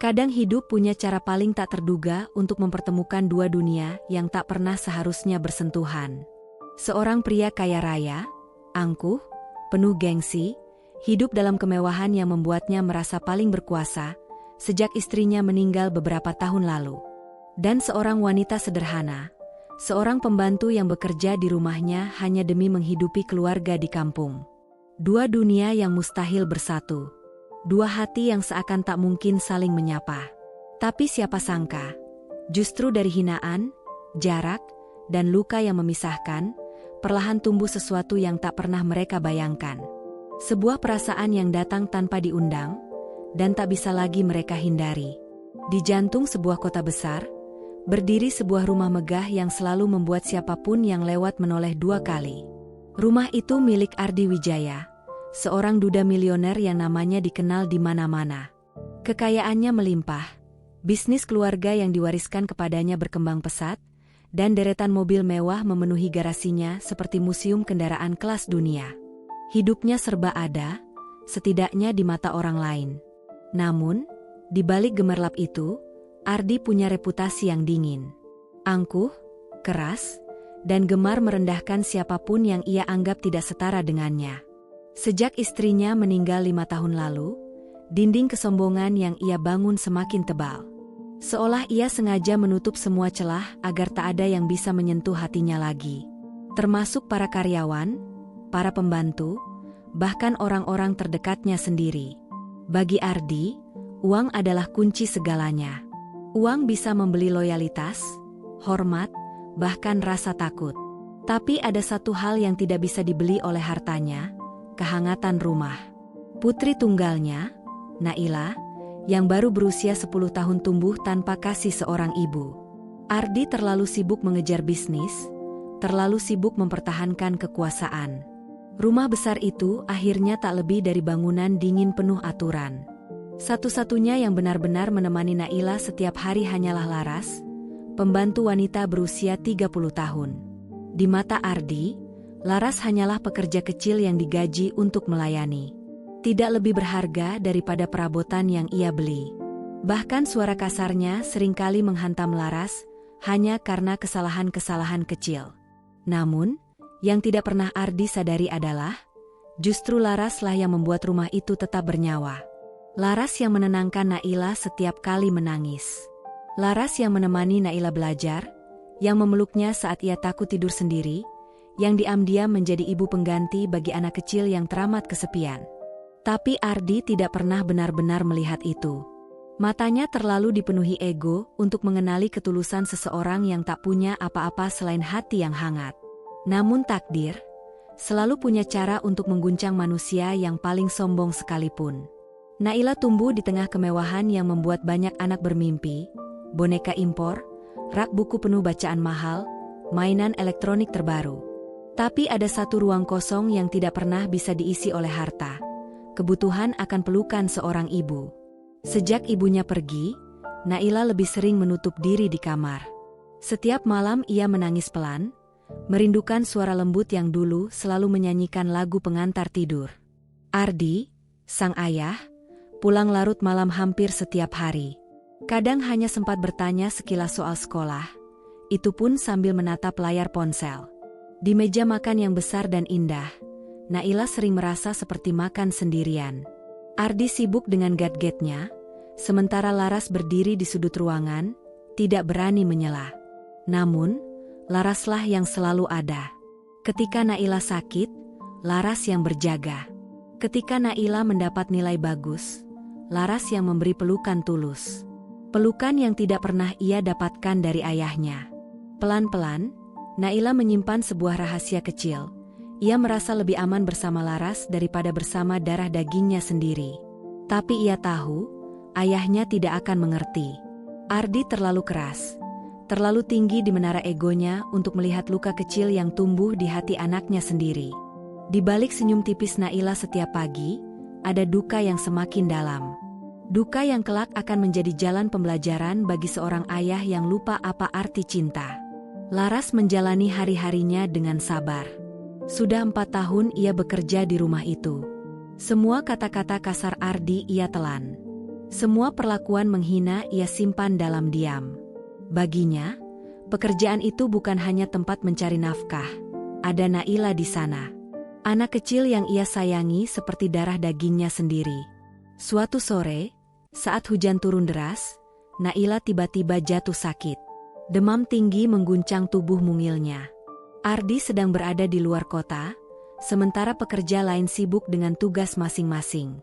Kadang hidup punya cara paling tak terduga untuk mempertemukan dua dunia yang tak pernah seharusnya bersentuhan. Seorang pria kaya raya, angkuh, penuh gengsi, hidup dalam kemewahan yang membuatnya merasa paling berkuasa sejak istrinya meninggal beberapa tahun lalu. Dan seorang wanita sederhana, seorang pembantu yang bekerja di rumahnya hanya demi menghidupi keluarga di kampung. Dua dunia yang mustahil bersatu. Dua hati yang seakan tak mungkin saling menyapa. Tapi siapa sangka, justru dari hinaan, jarak, dan luka yang memisahkan, perlahan tumbuh sesuatu yang tak pernah mereka bayangkan. Sebuah perasaan yang datang tanpa diundang, dan tak bisa lagi mereka hindari. Di jantung sebuah kota besar, berdiri sebuah rumah megah yang selalu membuat siapapun yang lewat menoleh dua kali. Rumah itu milik Ardi Wijaya, seorang duda milioner yang namanya dikenal di mana-mana. Kekayaannya melimpah, bisnis keluarga yang diwariskan kepadanya berkembang pesat, dan deretan mobil mewah memenuhi garasinya seperti museum kendaraan kelas dunia. Hidupnya serba ada, setidaknya di mata orang lain. Namun, di balik gemerlap itu, Ardi punya reputasi yang dingin. Angkuh, keras, dan gemar merendahkan siapapun yang ia anggap tidak setara dengannya. Sejak istrinya meninggal 5 tahun lalu, dinding kesombongan yang ia bangun semakin tebal. Seolah ia sengaja menutup semua celah agar tak ada yang bisa menyentuh hatinya lagi. Termasuk para karyawan, para pembantu, bahkan orang-orang terdekatnya sendiri. Bagi Ardi, uang adalah kunci segalanya. Uang bisa membeli loyalitas, hormat, bahkan rasa takut. Tapi ada satu hal yang tidak bisa dibeli oleh hartanya, kehangatan rumah. Putri tunggalnya, Naila, yang baru berusia 10 tahun tumbuh tanpa kasih seorang ibu. Ardi terlalu sibuk mengejar bisnis, terlalu sibuk mempertahankan kekuasaan. Rumah besar itu akhirnya tak lebih dari bangunan dingin penuh aturan. Satu-satunya yang benar-benar menemani Naila setiap hari hanyalah Laras, pembantu wanita berusia 30 tahun. Di mata Ardi, Laras hanyalah pekerja kecil yang digaji untuk melayani. Tidak lebih berharga daripada perabotan yang ia beli. Bahkan suara kasarnya seringkali menghantam Laras hanya karena kesalahan-kesalahan kecil. Namun, yang tidak pernah Ardi sadari adalah, justru Laraslah yang membuat rumah itu tetap bernyawa. Laras yang menenangkan Naila setiap kali menangis. Laras yang menemani Naila belajar, yang memeluknya saat ia takut tidur sendiri, yang diam-diam menjadi ibu pengganti bagi anak kecil yang teramat kesepian. Tapi Ardi tidak pernah benar-benar melihat itu. Matanya terlalu dipenuhi ego untuk mengenali ketulusan seseorang yang tak punya apa-apa selain hati yang hangat. Namun takdir selalu punya cara untuk mengguncang manusia yang paling sombong sekalipun. Naila tumbuh di tengah kemewahan yang membuat banyak anak bermimpi, boneka impor, rak buku penuh bacaan mahal, mainan elektronik terbaru. Tapi ada satu ruang kosong yang tidak pernah bisa diisi oleh harta. Kebutuhan akan pelukan seorang ibu. Sejak ibunya pergi, Naila lebih sering menutup diri di kamar. Setiap malam ia menangis pelan, merindukan suara lembut yang dulu selalu menyanyikan lagu pengantar tidur. Ardi, sang ayah, pulang larut malam hampir setiap hari. Kadang hanya sempat bertanya sekilas soal sekolah, itu pun sambil menatap layar ponsel. Di meja makan yang besar dan indah, Naila sering merasa seperti makan sendirian. Ardi sibuk dengan gadgetnya, sementara Laras berdiri di sudut ruangan, tidak berani menyela. Namun, Laraslah yang selalu ada. Ketika Naila sakit, Laras yang berjaga. Ketika Naila mendapat nilai bagus, Laras yang memberi pelukan tulus. Pelukan yang tidak pernah ia dapatkan dari ayahnya. Pelan-pelan, Naila menyimpan sebuah rahasia kecil. Ia merasa lebih aman bersama Laras daripada bersama darah dagingnya sendiri. Tapi ia tahu, ayahnya tidak akan mengerti. Ardi terlalu keras, terlalu tinggi di menara egonya untuk melihat luka kecil yang tumbuh di hati anaknya sendiri. Di balik senyum tipis Naila setiap pagi, ada duka yang semakin dalam. Duka yang kelak akan menjadi jalan pembelajaran bagi seorang ayah yang lupa apa arti cinta. Laras menjalani hari-harinya dengan sabar. Sudah 4 tahun ia bekerja di rumah itu. Semua kata-kata kasar Ardi ia telan. Semua perlakuan menghina ia simpan dalam diam. Baginya, pekerjaan itu bukan hanya tempat mencari nafkah. Ada Naila di sana. Anak kecil yang ia sayangi seperti darah dagingnya sendiri. Suatu sore, saat hujan turun deras, Naila tiba-tiba jatuh sakit. Demam tinggi mengguncang tubuh mungilnya. Ardi sedang berada di luar kota, sementara pekerja lain sibuk dengan tugas masing-masing.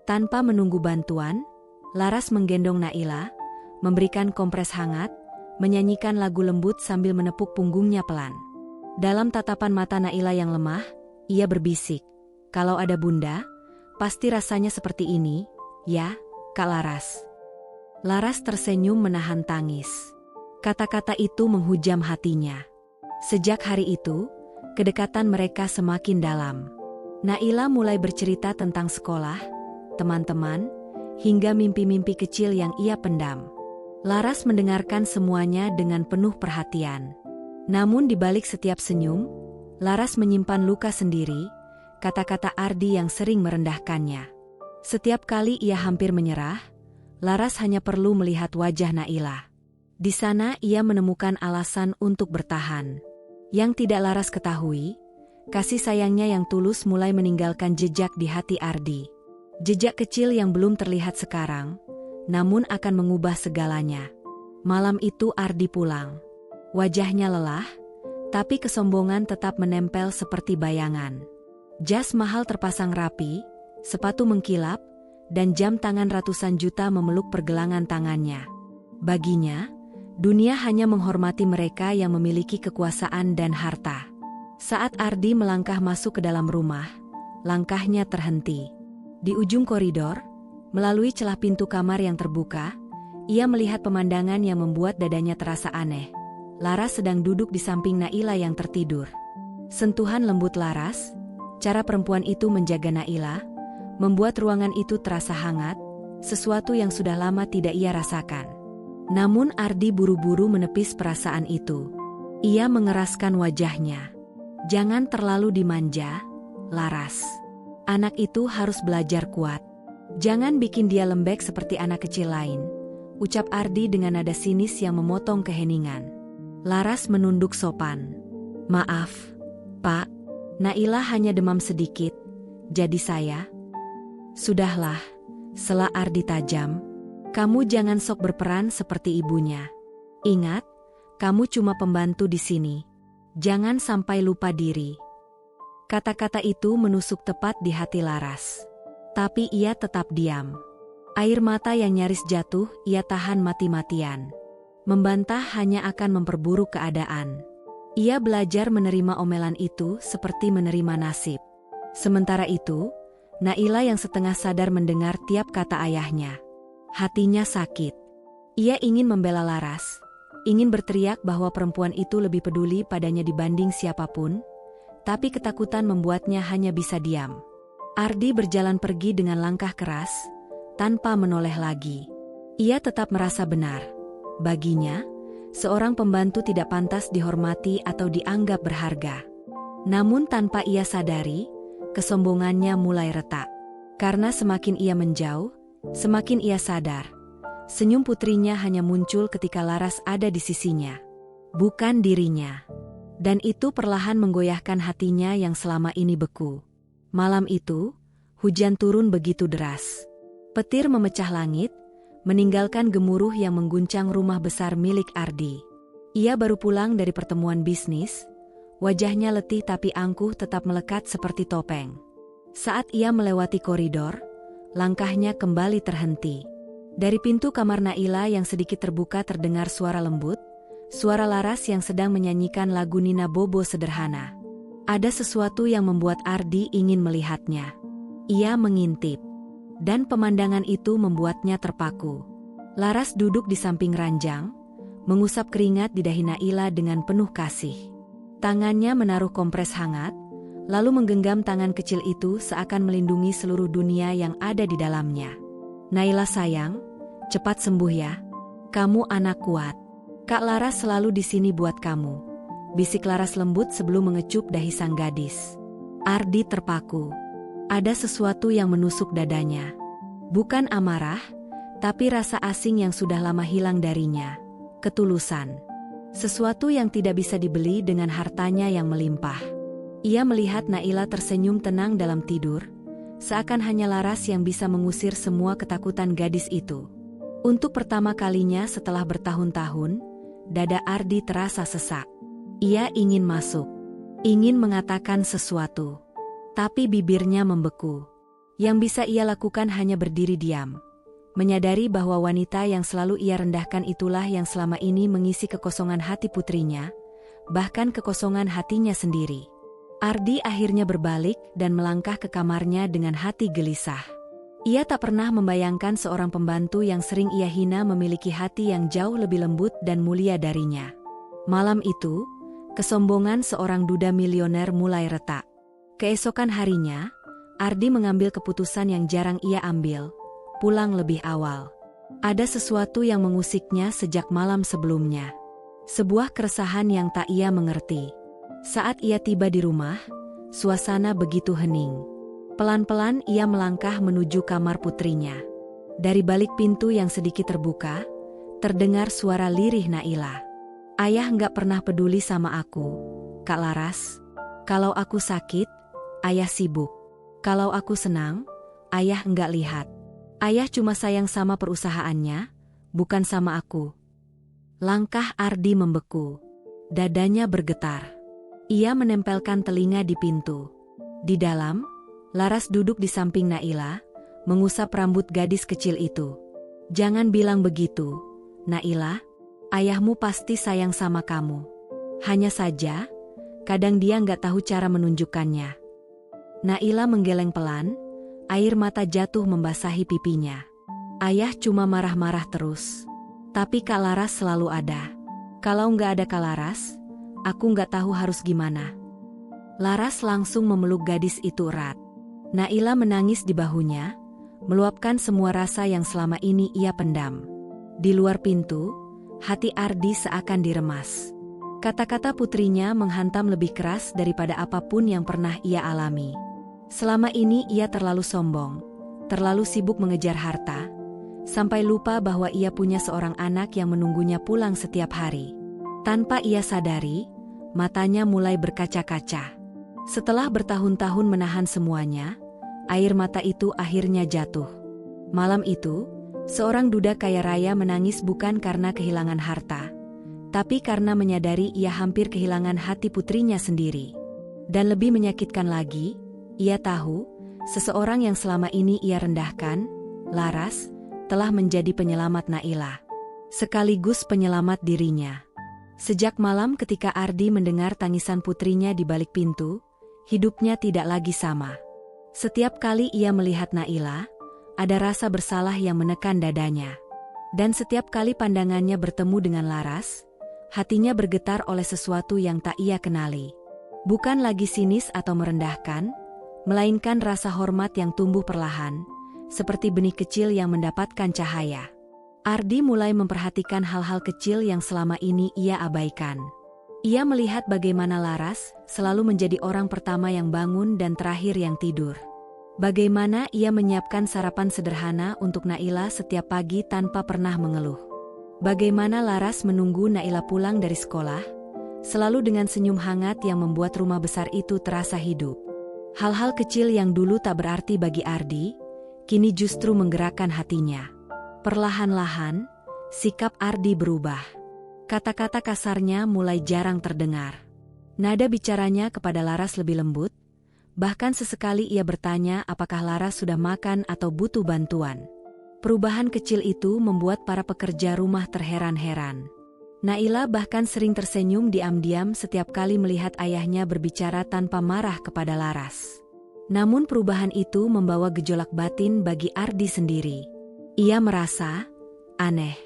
Tanpa menunggu bantuan, Laras menggendong Naila, memberikan kompres hangat, menyanyikan lagu lembut sambil menepuk punggungnya pelan. Dalam tatapan mata Naila yang lemah, ia berbisik, "Kalau ada bunda, pasti rasanya seperti ini, ya, Kak Laras." Laras tersenyum menahan tangis. Kata-kata itu menghujam hatinya. Sejak hari itu, kedekatan mereka semakin dalam. Naila mulai bercerita tentang sekolah, teman-teman, hingga mimpi-mimpi kecil yang ia pendam. Laras mendengarkan semuanya dengan penuh perhatian. Namun di balik setiap senyum, Laras menyimpan luka sendiri, kata-kata Ardi yang sering merendahkannya. Setiap kali ia hampir menyerah, Laras hanya perlu melihat wajah Naila. Di sana ia menemukan alasan untuk bertahan. Yang tidak Laras ketahui, kasih sayangnya yang tulus mulai meninggalkan jejak di hati Ardi. Jejak kecil yang belum terlihat sekarang, namun akan mengubah segalanya. Malam itu Ardi pulang. Wajahnya lelah, tapi kesombongan tetap menempel seperti bayangan. Jas mahal terpasang rapi, sepatu mengkilap, dan jam tangan ratusan juta memeluk pergelangan tangannya. Baginya, dunia hanya menghormati mereka yang memiliki kekuasaan dan harta. Saat Ardi melangkah masuk ke dalam rumah, langkahnya terhenti. Di ujung koridor, melalui celah pintu kamar yang terbuka, ia melihat pemandangan yang membuat dadanya terasa aneh. Laras sedang duduk di samping Naila yang tertidur. Sentuhan lembut Laras, cara perempuan itu menjaga Naila, membuat ruangan itu terasa hangat, sesuatu yang sudah lama tidak ia rasakan. Namun Ardi buru-buru menepis perasaan itu. Ia mengeraskan wajahnya. "Jangan terlalu dimanja, Laras. Anak itu harus belajar kuat. Jangan bikin dia lembek seperti anak kecil lain," ucap Ardi dengan nada sinis yang memotong keheningan. Laras menunduk sopan. "Maaf, Pak. Naila hanya demam sedikit, jadi saya..." "Sudahlah," sela Ardi tajam. "Kamu jangan sok berperan seperti ibunya. Ingat, kamu cuma pembantu di sini. Jangan sampai lupa diri." Kata-kata itu menusuk tepat di hati Laras. Tapi ia tetap diam. Air mata yang nyaris jatuh ia tahan mati-matian. Membantah hanya akan memperburuk keadaan. Ia belajar menerima omelan itu seperti menerima nasib. Sementara itu, Naila yang setengah sadar mendengar tiap kata ayahnya. Hatinya sakit. Ia ingin membela Laras, ingin berteriak bahwa perempuan itu lebih peduli padanya dibanding siapapun, tapi ketakutan membuatnya hanya bisa diam. Ardi berjalan pergi dengan langkah keras, tanpa menoleh lagi. Ia tetap merasa benar. Baginya, seorang pembantu tidak pantas dihormati atau dianggap berharga. Namun tanpa ia sadari, kesombongannya mulai retak. Karena semakin ia menjauh, semakin ia sadar. Senyum putrinya hanya muncul ketika Laras ada di sisinya, bukan dirinya. Dan itu perlahan menggoyahkan hatinya yang selama ini beku. Malam itu, hujan turun begitu deras. Petir memecah langit, meninggalkan gemuruh yang mengguncang rumah besar milik Ardi. Ia baru pulang dari pertemuan bisnis, wajahnya letih tapi angkuh tetap melekat seperti topeng. Saat ia melewati koridor, langkahnya kembali terhenti. Dari pintu kamar Naila yang sedikit terbuka terdengar suara lembut, suara Laras yang sedang menyanyikan lagu Nina Bobo sederhana. Ada sesuatu yang membuat Ardi ingin melihatnya. Ia mengintip. Dan pemandangan itu membuatnya terpaku. Laras duduk di samping ranjang, mengusap keringat di dahi Naila dengan penuh kasih. Tangannya menaruh kompres hangat, lalu menggenggam tangan kecil itu seakan melindungi seluruh dunia yang ada di dalamnya. "Naila sayang, cepat sembuh ya. Kamu anak kuat. Kak Laras selalu di sini buat kamu," bisik Laras lembut sebelum mengecup dahi sang gadis. Ardi terpaku. Ada sesuatu yang menusuk dadanya. Bukan amarah, Tapi rasa asing yang sudah lama hilang darinya. Ketulusan. Sesuatu yang tidak bisa dibeli dengan hartanya yang melimpah. Ia melihat Naila tersenyum tenang dalam tidur, seakan hanya Laras yang bisa mengusir semua ketakutan gadis itu. Untuk pertama kalinya setelah bertahun-tahun, dada Ardi terasa sesak. Ia ingin masuk, ingin mengatakan sesuatu. Tapi bibirnya membeku. Yang bisa ia lakukan hanya berdiri diam. Menyadari bahwa wanita yang selalu ia rendahkan itulah yang selama ini mengisi kekosongan hati putrinya, bahkan kekosongan hatinya sendiri. Ardi akhirnya berbalik dan melangkah ke kamarnya dengan hati gelisah. Ia tak pernah membayangkan seorang pembantu yang sering ia hina memiliki hati yang jauh lebih lembut dan mulia darinya. Malam itu, kesombongan seorang duda milioner mulai retak. Keesokan harinya, Ardi mengambil keputusan yang jarang ia ambil, pulang lebih awal. Ada sesuatu yang mengusiknya sejak malam sebelumnya. Sebuah keresahan yang tak ia mengerti. Saat ia tiba di rumah, suasana begitu hening. Pelan-pelan ia melangkah menuju kamar putrinya. Dari balik pintu yang sedikit terbuka, terdengar suara lirih Naila. "Ayah nggak pernah peduli sama aku, Kak Laras. Kalau aku sakit, ayah sibuk. Kalau aku senang, ayah nggak lihat. Ayah cuma sayang sama perusahaannya, bukan sama aku." Langkah Ardi membeku. Dadanya bergetar. Ia menempelkan telinga di pintu. Di dalam, Laras duduk di samping Naila, mengusap rambut gadis kecil itu. "Jangan bilang begitu, Naila. Ayahmu pasti sayang sama kamu. Hanya saja, kadang dia nggak tahu cara menunjukkannya." Naila menggeleng pelan, air mata jatuh membasahi pipinya. "Ayah cuma marah-marah terus. Tapi Kak Laras selalu ada. Kalau nggak ada Kak Laras, aku nggak tahu harus gimana." Laras langsung memeluk gadis itu erat. Naila menangis di bahunya, meluapkan semua rasa yang selama ini ia pendam. Di luar pintu, hati Ardi seakan diremas. Kata-kata putrinya menghantam lebih keras daripada apapun yang pernah ia alami. Selama ini ia terlalu sombong, terlalu sibuk mengejar harta, sampai lupa bahwa ia punya seorang anak yang menunggunya pulang setiap hari. Tanpa ia sadari, matanya mulai berkaca-kaca. Setelah bertahun-tahun menahan semuanya, air mata itu akhirnya jatuh. Malam itu, seorang duda kaya raya menangis bukan karena kehilangan harta, tapi karena menyadari ia hampir kehilangan hati putrinya sendiri. Dan lebih menyakitkan lagi, ia tahu, seseorang yang selama ini ia rendahkan, Laras, telah menjadi penyelamat Naila. Sekaligus penyelamat dirinya. Sejak malam ketika Ardi mendengar tangisan putrinya di balik pintu, hidupnya tidak lagi sama. Setiap kali ia melihat Naila, ada rasa bersalah yang menekan dadanya. Dan setiap kali pandangannya bertemu dengan Laras, hatinya bergetar oleh sesuatu yang tak ia kenali. Bukan lagi sinis atau merendahkan, melainkan rasa hormat yang tumbuh perlahan, seperti benih kecil yang mendapatkan cahaya. Ardi mulai memperhatikan hal-hal kecil yang selama ini ia abaikan. Ia melihat bagaimana Laras selalu menjadi orang pertama yang bangun dan terakhir yang tidur. Bagaimana ia menyiapkan sarapan sederhana untuk Naila setiap pagi tanpa pernah mengeluh. Bagaimana Laras menunggu Naila pulang dari sekolah, selalu dengan senyum hangat yang membuat rumah besar itu terasa hidup. Hal-hal kecil yang dulu tak berarti bagi Ardi, kini justru menggerakkan hatinya. Perlahan-lahan, sikap Ardi berubah. Kata-kata kasarnya mulai jarang terdengar. Nada bicaranya kepada Laras lebih lembut, bahkan sesekali ia bertanya apakah Laras sudah makan atau butuh bantuan. Perubahan kecil itu membuat para pekerja rumah terheran-heran. Naila bahkan sering tersenyum diam-diam setiap kali melihat ayahnya berbicara tanpa marah kepada Laras. Namun perubahan itu membawa gejolak batin bagi Ardi sendiri. Ia merasa aneh.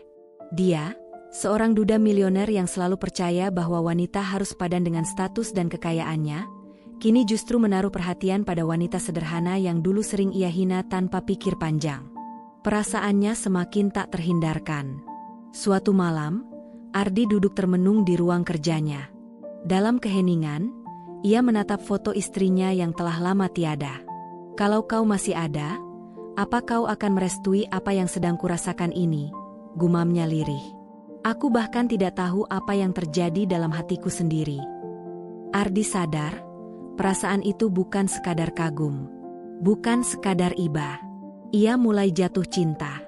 Dia, seorang duda milioner yang selalu percaya bahwa wanita harus padan dengan status dan kekayaannya, kini justru menaruh perhatian pada wanita sederhana yang dulu sering ia hina tanpa pikir panjang. Perasaannya semakin tak terhindarkan. Suatu malam, Ardi duduk termenung di ruang kerjanya. Dalam keheningan, ia menatap foto istrinya yang telah lama tiada. "Kalau kau masih ada, Apa kau akan merestui apa yang sedang kurasakan ini? Gumamnya lirih. Aku bahkan tidak tahu apa yang terjadi dalam hatiku sendiri. Ardi sadar, perasaan itu bukan sekadar kagum. Bukan sekadar iba. Ia mulai jatuh cinta.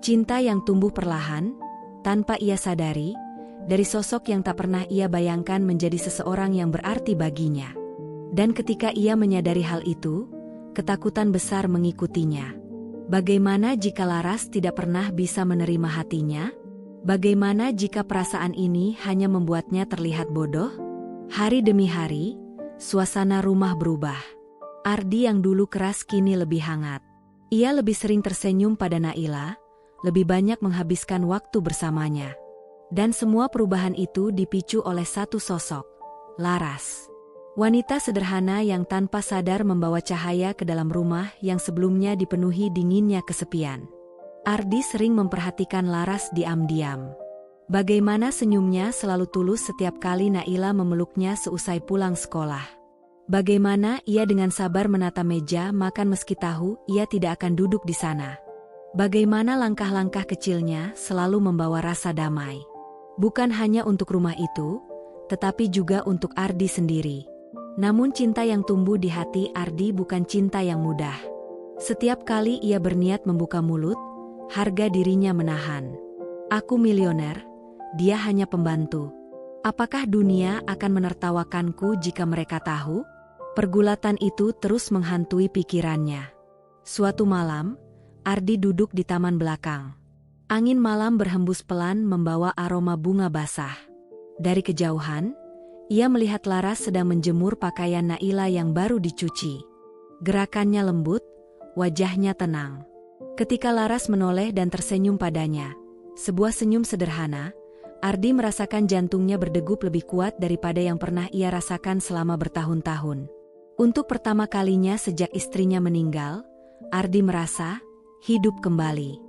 Cinta yang tumbuh perlahan, tanpa ia sadari, dari sosok yang tak pernah ia bayangkan menjadi seseorang yang berarti baginya. Dan ketika ia menyadari hal itu, ketakutan besar mengikutinya. Bagaimana jika Laras tidak pernah bisa menerima hatinya? Bagaimana jika perasaan ini hanya membuatnya terlihat bodoh? Hari demi hari, suasana rumah berubah. Ardi yang dulu keras kini lebih hangat. Ia lebih sering tersenyum pada Naila, lebih banyak menghabiskan waktu bersamanya. Dan semua perubahan itu dipicu oleh satu sosok, Laras. Wanita sederhana yang tanpa sadar membawa cahaya ke dalam rumah yang sebelumnya dipenuhi dinginnya kesepian. Ardi sering memperhatikan Laras diam-diam. Bagaimana senyumnya selalu tulus setiap kali Naila memeluknya seusai pulang sekolah. Bagaimana ia dengan sabar menata meja makan meski tahu ia tidak akan duduk di sana. Bagaimana langkah-langkah kecilnya selalu membawa rasa damai. Bukan hanya untuk rumah itu, tetapi juga untuk Ardi sendiri. Namun cinta yang tumbuh di hati Ardi bukan cinta yang mudah. Setiap kali ia berniat membuka mulut, harga dirinya menahan. Aku milioner, dia hanya pembantu. Apakah dunia akan menertawakanku jika mereka tahu? Pergulatan itu terus menghantui pikirannya. Suatu malam, Ardi duduk di taman belakang. Angin malam berhembus pelan membawa aroma bunga basah. Dari kejauhan, ia melihat Laras sedang menjemur pakaian Naila yang baru dicuci. Gerakannya lembut, wajahnya tenang. Ketika Laras menoleh dan tersenyum padanya, sebuah senyum sederhana, Ardi merasakan jantungnya berdegup lebih kuat daripada yang pernah ia rasakan selama bertahun-tahun. Untuk pertama kalinya sejak istrinya meninggal, Ardi merasa hidup kembali.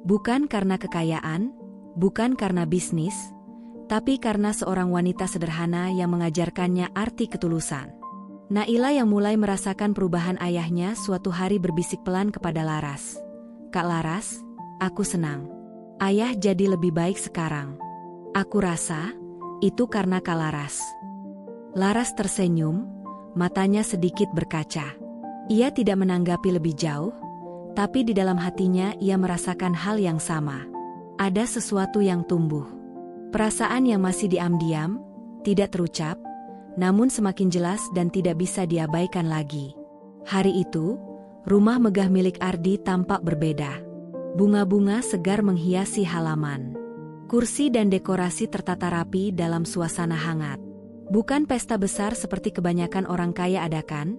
Bukan karena kekayaan, bukan karena bisnis, tapi karena seorang wanita sederhana yang mengajarkannya arti ketulusan. Naila yang mulai merasakan perubahan ayahnya suatu hari berbisik pelan kepada Laras. "Kak Laras, aku senang. Ayah jadi lebih baik sekarang. Aku rasa, itu karena Kak Laras." Laras tersenyum, matanya sedikit berkaca. Ia tidak menanggapi lebih jauh, tapi di dalam hatinya ia merasakan hal yang sama. Ada sesuatu yang tumbuh. Perasaan yang masih diam-diam, tidak terucap, namun semakin jelas dan tidak bisa diabaikan lagi. Hari itu, rumah megah milik Ardi tampak berbeda. Bunga-bunga segar menghiasi halaman. Kursi dan dekorasi tertata rapi dalam suasana hangat. Bukan pesta besar seperti kebanyakan orang kaya adakan,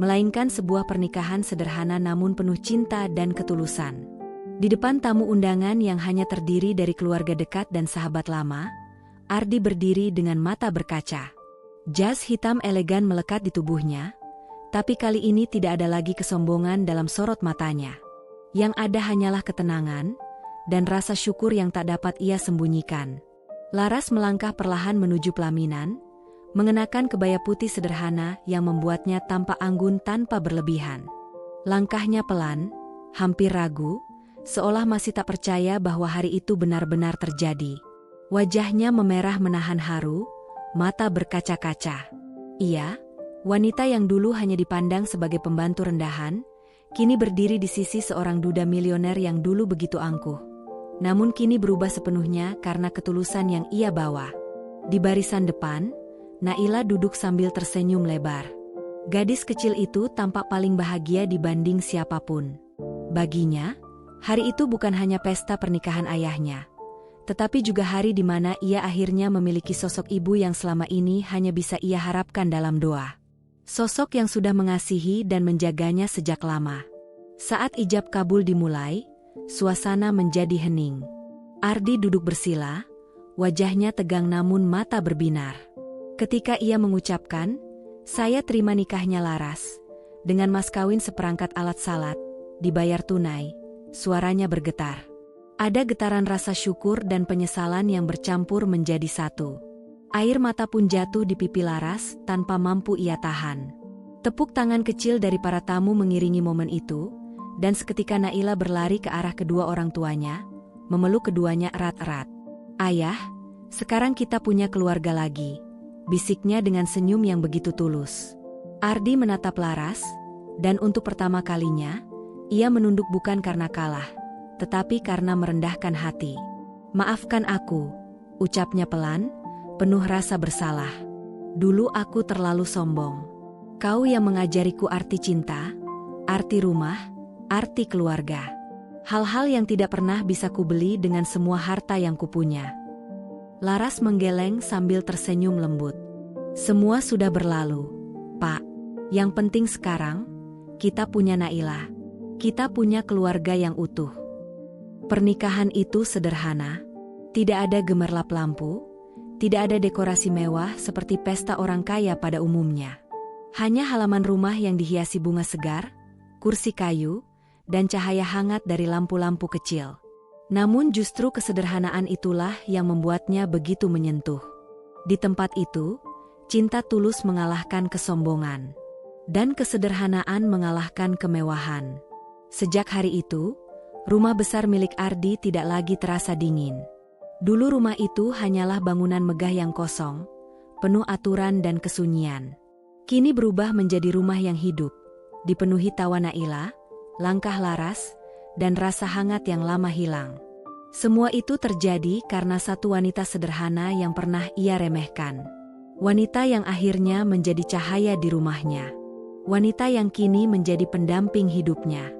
melainkan sebuah pernikahan sederhana namun penuh cinta dan ketulusan. Di depan tamu undangan yang hanya terdiri dari keluarga dekat dan sahabat lama, Ardi berdiri dengan mata berkaca. Jas hitam elegan melekat di tubuhnya, tapi kali ini tidak ada lagi kesombongan dalam sorot matanya. Yang ada hanyalah ketenangan dan rasa syukur yang tak dapat ia sembunyikan. Laras melangkah perlahan menuju pelaminan, mengenakan kebaya putih sederhana yang membuatnya tampak anggun tanpa berlebihan. Langkahnya pelan, hampir ragu, seolah masih tak percaya bahwa hari itu benar-benar terjadi. Wajahnya memerah menahan haru, mata berkaca-kaca. Ia, wanita yang dulu hanya dipandang sebagai pembantu rendahan, kini berdiri di sisi seorang duda milioner yang dulu begitu angkuh. Namun kini berubah sepenuhnya karena ketulusan yang ia bawa. Di barisan depan, Naila duduk sambil tersenyum lebar. Gadis kecil itu tampak paling bahagia dibanding siapapun. Baginya, hari itu bukan hanya pesta pernikahan ayahnya, tetapi juga hari di mana ia akhirnya memiliki sosok ibu yang selama ini hanya bisa ia harapkan dalam doa. Sosok yang sudah mengasihi dan menjaganya sejak lama. Saat ijab kabul dimulai, suasana menjadi hening. Ardi duduk bersila, wajahnya tegang namun mata berbinar. Ketika ia mengucapkan, "Saya terima nikahnya Laras," dengan mas kawin seperangkat alat salat, dibayar tunai, suaranya bergetar. Ada getaran rasa syukur dan penyesalan yang bercampur menjadi satu. Air mata pun jatuh di pipi Laras tanpa mampu ia tahan. Tepuk tangan kecil dari para tamu mengiringi momen itu, Dan seketika Naila berlari ke arah kedua orang tuanya, memeluk keduanya erat-erat. "Ayah, sekarang kita punya keluarga lagi," bisiknya dengan senyum yang begitu tulus. Ardi menatap Laras, dan untuk pertama kalinya, ia menunduk bukan karena kalah, tetapi karena merendahkan hati. "Maafkan aku," ucapnya pelan, penuh rasa bersalah. "Dulu aku terlalu sombong. Kau yang mengajariku arti cinta, arti rumah, arti keluarga. Hal-hal yang tidak pernah bisa kubeli dengan semua harta yang kupunya." Laras menggeleng sambil tersenyum lembut. "Semua sudah berlalu, Pak. Yang penting sekarang, kita punya Naila. Kita punya keluarga yang utuh." Pernikahan itu sederhana. Tidak ada gemerlap lampu, tidak ada dekorasi mewah seperti pesta orang kaya pada umumnya. Hanya halaman rumah yang dihiasi bunga segar, kursi kayu, dan cahaya hangat dari lampu-lampu kecil. Namun justru kesederhanaan itulah yang membuatnya begitu menyentuh. Di tempat itu, cinta tulus mengalahkan kesombongan. Dan kesederhanaan mengalahkan kemewahan. Sejak hari itu, rumah besar milik Ardi tidak lagi terasa dingin. Dulu rumah itu hanyalah bangunan megah yang kosong, penuh aturan dan kesunyian. Kini berubah menjadi rumah yang hidup, dipenuhi tawa Naila, langkah Laras, dan rasa hangat yang lama hilang. Semua itu terjadi karena satu wanita sederhana yang pernah ia remehkan. Wanita yang akhirnya menjadi cahaya di rumahnya. Wanita yang kini menjadi pendamping hidupnya.